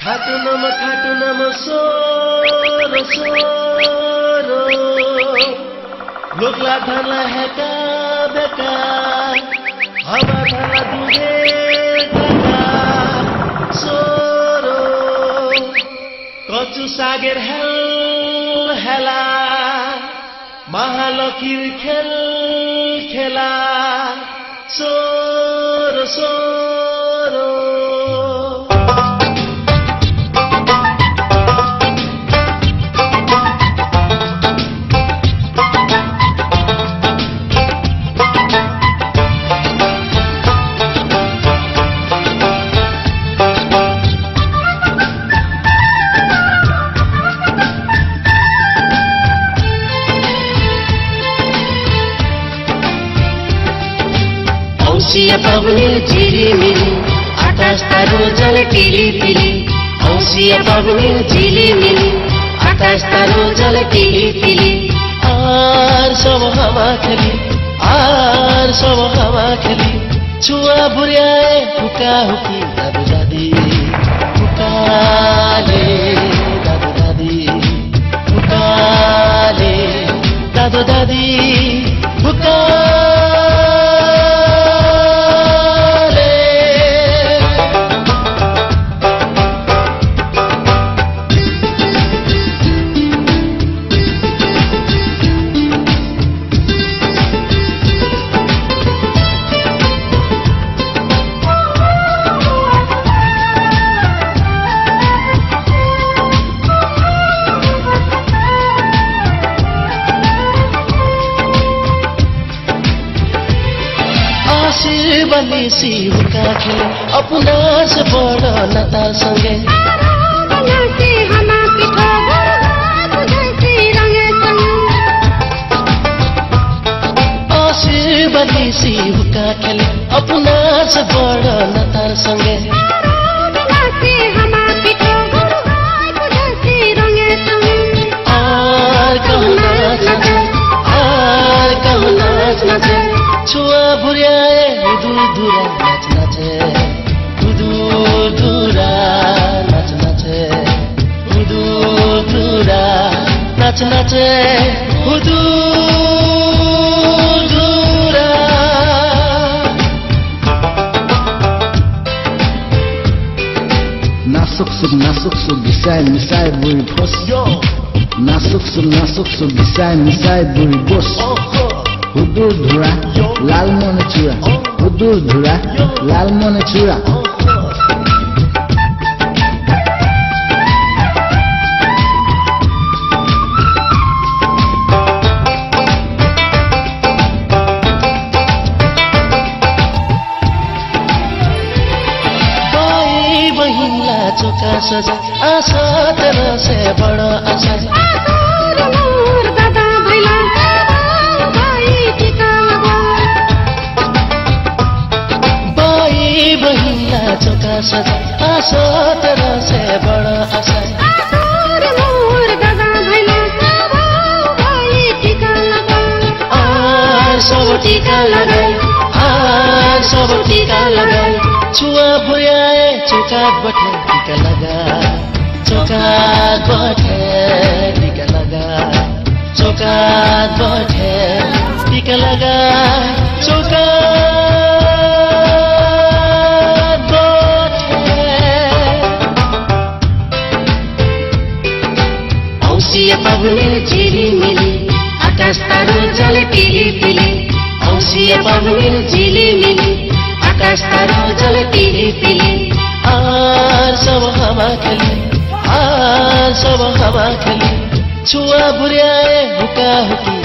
खाटुनम सोरो सोरो लोकला धरला हेका बेका हवा धरला दुगे धका सोरो कचु सागेर हेल हेला महालक्ष्मी खेल खेला सोरो सोरो औसिया पवनी झिलिमिली आकाश तारो जल टिली टिली औसिया पवनी झिलिमिली आकाश तारो जल टिली टिली आर सब हवा खेली आर सब हवा खेली छुआ बुर्याए हुका हुकी दादु दादी हुकाले दादु दादी हुकाले दादु दादी हुका बनी सी हुका खेले अपना से बड़ा नतार संगे बनी सी हुका खेले अपना से बड़ा नतार संगे आर कहूँ नाच नाचे छुआ बुर्याए हुदुर धुरा नाच नाचे हुदुर धुरा नाच नाचे हुदुर धुरा नाच नाचे हुदुर धुरा nasuk suk bisai misai buri bos nasuk suk bisai misai buri bos Hudur dhura, lal mone chura. Hudur dhura, lal mone chura. भाई बहिनला चोका सजा आशा तेरा से बड़ा आशा चौका सजा आशा तेरा से बड़ा आशा सब टीका लगाए सब टीका लगाए छुआ बुर्याए चौका बठे टीका लगा चौका बठे टीका लगा चौका बठे टीका लगा चौका औसिया पवनी झिलिमिली आकाश तारो जल टिली टिली औसिया पवनी झिलिमिली आकाश तारो जल टिली टिली आर सब हवा खेली आर सब हवा खेली छुआ बुर्याए हुका हुकी